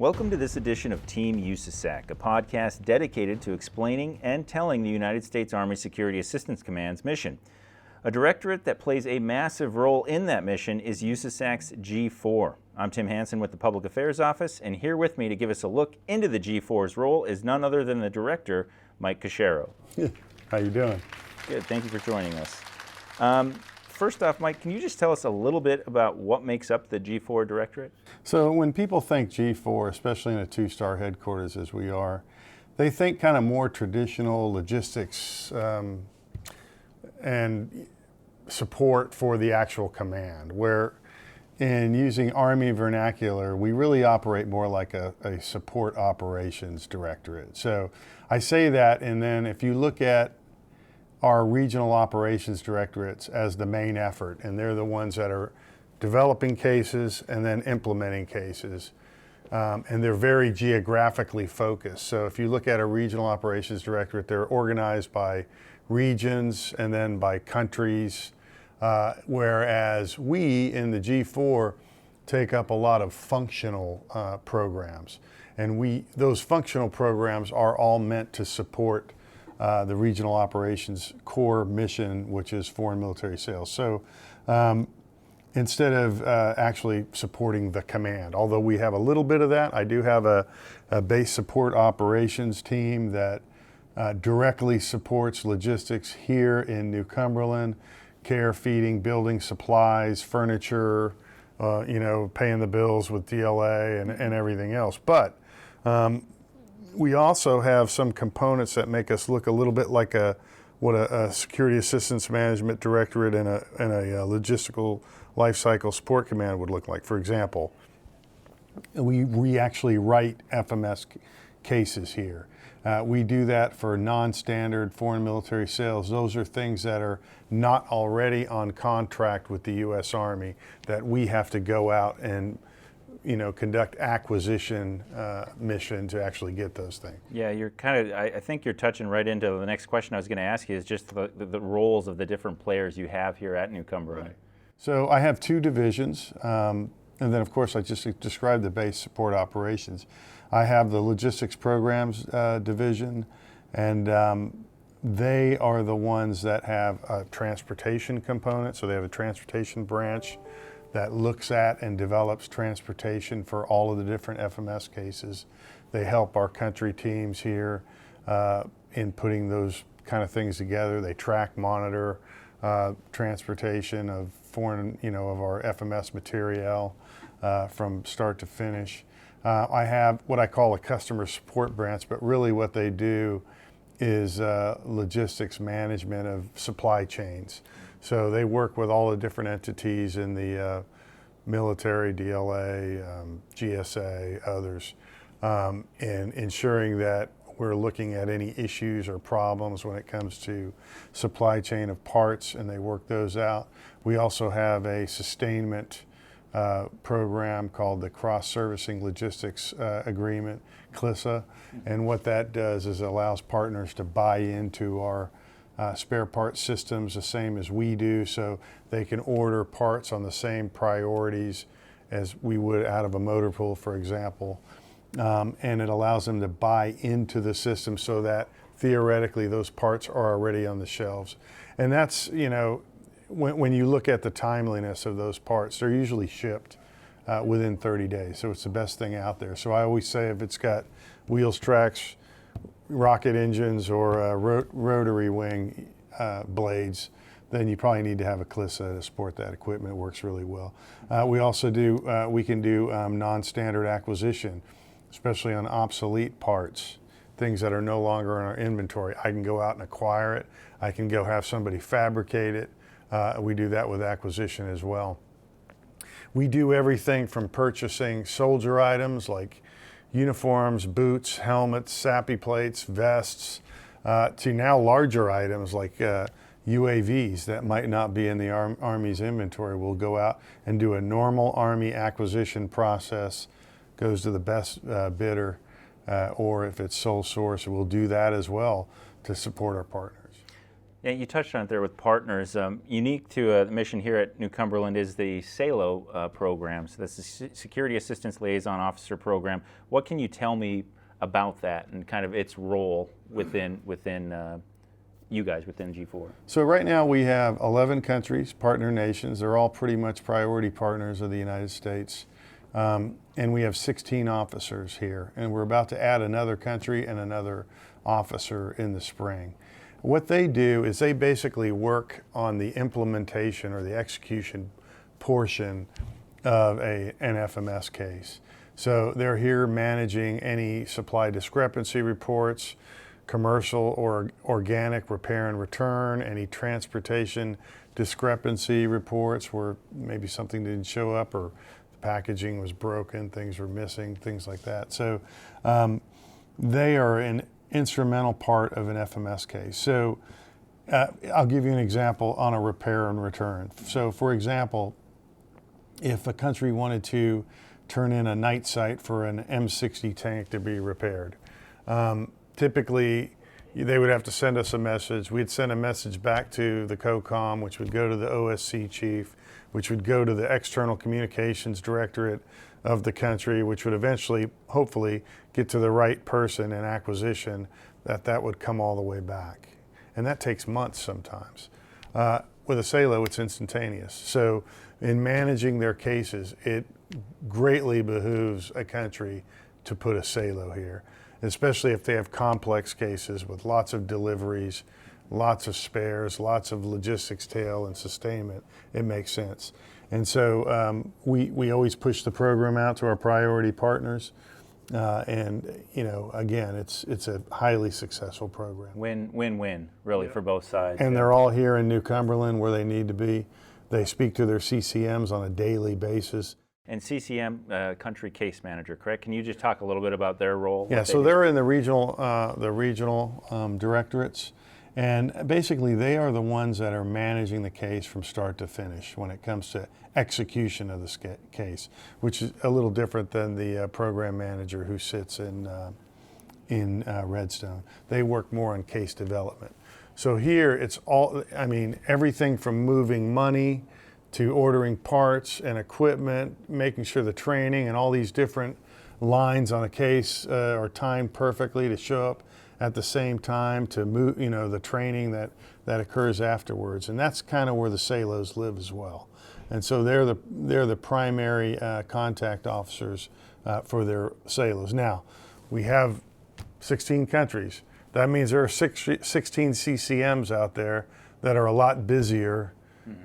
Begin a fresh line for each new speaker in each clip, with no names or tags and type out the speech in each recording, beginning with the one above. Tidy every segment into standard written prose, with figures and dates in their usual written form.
Welcome to this edition of Team USASAC, a podcast dedicated to explaining and telling the United States Army Security Assistance Command's mission. A directorate that plays a massive role in that mission is USASAC's G4. I'm Tim Hansen with the Public Affairs Office, and here with me to give us a look into the G4's role is none other than the director, Mike Cachero.
How you doing?
Good, thank you for joining us. First off, Mike, can you just tell us a little bit about what makes up the G4 directorate?
So when people think G4, especially in a two-star headquarters as we are, they think kind of more traditional logistics and support for the actual command, where in using Army vernacular, we really operate more like a support operations directorate. So I say that, and then if you look at our regional operations directorates as the main effort, and they're the ones that are developing cases and then implementing cases. And they're very geographically focused. So if you look at a regional operations directorate, they're organized by regions and then by countries, whereas we in the G4 take up a lot of functional programs. And those functional programs are all meant to support the regional operations core mission, which is foreign military sales. So instead of actually supporting the command, although we have a little bit of that, I do have a base support operations team that directly supports logistics here in New Cumberland, care, feeding, building supplies, furniture, paying the bills with DLA and everything else. But we also have some components that make us look a little bit like what a security assistance management directorate and a logistical lifecycle support command would look like. For example, we actually write FMS cases here. We do that for non-standard foreign military sales. Those are things that are not already on contract with the U.S. Army that we have to go out and conduct acquisition mission to actually get those things.
Yeah, I think you're touching right into the next question I was going to ask you is just the roles of the different players you have here at New Cumberland.
Right. So I have two divisions, and then of course I just described the base support operations. I have the logistics programs division, and they are the ones that have a transportation component, so they have a transportation branch that looks at and develops transportation for all of the different FMS cases. They help our country teams here in putting those kind of things together. They track, monitor transportation of foreign, of our FMS material from start to finish. I have what I call a customer support branch, but really what they do is logistics management of supply chains. So they work with all the different entities in the military, DLA, GSA, others, in ensuring that we're looking at any issues or problems when it comes to supply chain of parts, and they work those out. We also have a sustainment program called the Cross-Servicing Logistics Agreement, CLISA, and what that does is it allows partners to buy into our spare part systems the same as we do, so they can order parts on the same priorities as we would out of a motor pool, for example. And it allows them to buy into the system so that theoretically those parts are already on the shelves. And that's, when you look at the timeliness of those parts, they're usually shipped within 30 days. So it's the best thing out there. So I always say if it's got wheels, tracks, rocket engines, or rotary wing blades, then you probably need to have a CLISA to support that equipment. It works really well. We also we can do non-standard acquisition, especially on obsolete parts, things that are no longer in our inventory. I can go out and acquire it. I can go have somebody fabricate it. We do that with acquisition as well. We do everything from purchasing soldier items like uniforms, boots, helmets, SAPI plates, vests, to now larger items like UAVs that might not be in the Army's inventory. We'll go out and do a normal Army acquisition process, goes to the best bidder, or if it's sole source, we'll do that as well to support our partners.
Yeah, you touched on it there with partners. Unique to the mission here at New Cumberland is the SALO program. So that's the Security Assistance Liaison Officer program. What can you tell me about that and kind of its role within you guys within G4?
So right now we have 11 countries, partner nations. They're all pretty much priority partners of the United States. And we have 16 officers here. And we're about to add another country and another officer in the spring. What they do is they basically work on the implementation or the execution portion of an FMS case. So they're here managing any supply discrepancy reports, commercial or organic repair and return, any transportation discrepancy reports where maybe something didn't show up or the packaging was broken, things were missing, things like that. So they are an instrumental part of an FMS case. So I'll give you an example on a repair and return. So for example, if a country wanted to turn in a night sight for an M60 tank to be repaired, typically they would have to send us a message. We'd send a message back to the COCOM, which would go to the OSC chief, which would go to the External Communications Directorate of the country, which would eventually, hopefully, get to the right person in acquisition, that would come all the way back. And that takes months sometimes. With a SALO, it's instantaneous. So in managing their cases, it greatly behooves a country to put a SALO here, especially if they have complex cases with lots of deliveries, lots of spares, lots of logistics tail and sustainment. It makes sense. And so we always push the program out to our priority partners. And you know, again, it's a highly successful program.
Win-win, really, for both sides.
And they're all here in New Cumberland where they need to be. They speak to their CCMs on a daily basis.
And CCM, country case manager, correct? Can you just talk a little bit about their role?
Yeah, so they're in the regional directorates. And basically, they are the ones that are managing the case from start to finish when it comes to execution of the case, which is a little different than the program manager who sits in Redstone. They work more on case development. So here, it's all, I mean, everything from moving money to ordering parts and equipment, making sure the training and all these different lines on a case are timed perfectly to show up at the same time, to move, you know, the training that occurs afterwards. And that's kind of where the SALOs live as well. And so they're the primary contact officers for their SALOs. Now, we have 16 countries. That means there are 16 CCMs out there that are a lot busier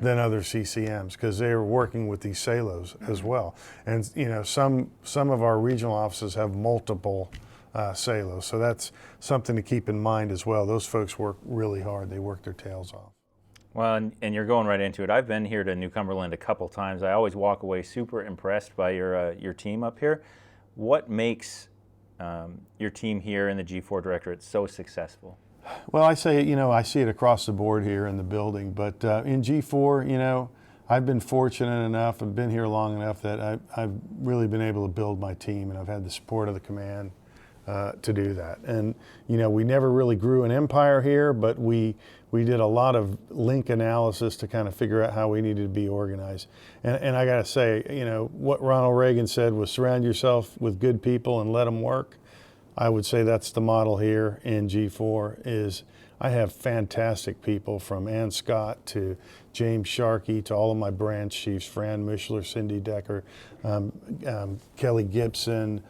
than other CCMs because they are working with these SALOs as well. And you know, some of our regional offices have multiple SALOs, so that's something to keep in mind as well. Those folks work really hard. They work their tails off.
Well, and you're going right into it. I've been here to New Cumberland a couple times. I always walk away super impressed by your team up here. What makes your team here in the G4 Directorate so successful?
Well, I say, you know, I see it across the board here in the building, but in G4, you know, I've been fortunate enough and been here long enough that I've really been able to build my team, and I've had the support of the command to do that. And you know, we never really grew an empire here, but we did a lot of link analysis to kind of figure out how we needed to be organized. And I got to say, you know, what Ronald Reagan said was surround yourself with good people and let them work. I would say that's the model here in G4. Is I have fantastic people from Ann Scott to James Sharkey to all of my branch chiefs, Fran Mischler, Cindy Decker, Kelly Gibson,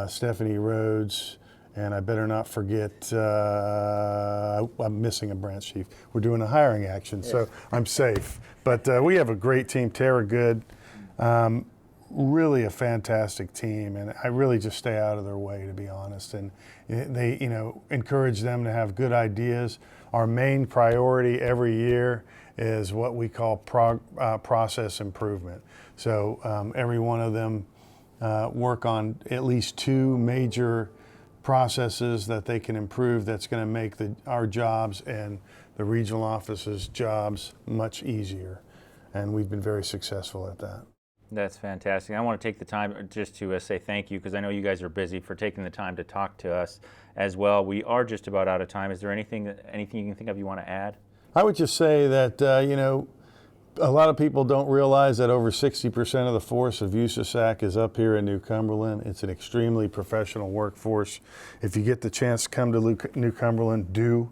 Stephanie Rhodes, and I better not forget, I'm missing a branch chief. We're doing a hiring action, yes. So I'm safe. But we have a great team, Tara Good, really a fantastic team, and I really just stay out of their way, to be honest. And they, you know, encourage them to have good ideas. Our main priority every year is what we call process improvement. So every one of them work on at least 2 major processes that they can improve that's going to make our jobs and the regional offices' jobs much easier. And we've been very successful at that.
That's fantastic. I want to take the time just to say thank you, because I know you guys are busy, for taking the time to talk to us as well. We are just about out of time. Is there anything you can think of you want to add?
I would just say that, a lot of people don't realize that over 60% of the force of USASAC is up here in New Cumberland. It's an extremely professional workforce. If you get the chance to come to New Cumberland, do.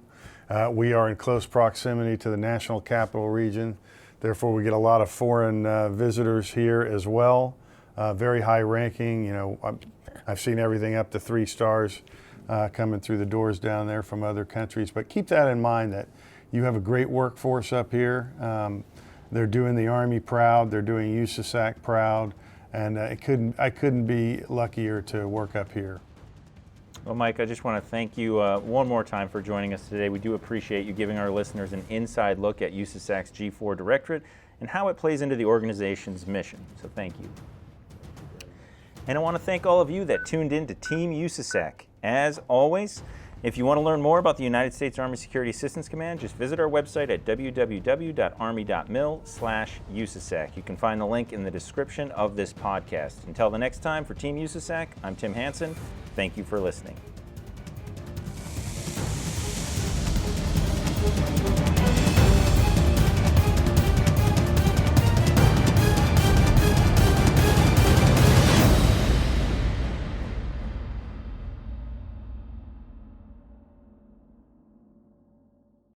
We are in close proximity to the National Capital Region. Therefore, we get a lot of foreign visitors here as well. Very high ranking. I've seen everything up to 3 stars coming through the doors down there from other countries. But keep that in mind that you have a great workforce up here. They're doing the Army proud. They're doing USASAC proud. And I couldn't be luckier to work up here.
Well, Mike, I just want to thank you one more time for joining us today. We do appreciate you giving our listeners an inside look at USASAC's G4 Directorate and how it plays into the organization's mission. So thank you. And I want to thank all of you that tuned in to Team USASAC. As always, if you want to learn more about the United States Army Security Assistance Command, just visit our website at www.army.mil/USASAC. You can find the link in the description of this podcast. Until the next time, for Team USASAC, I'm Tim Hansen. Thank you for listening.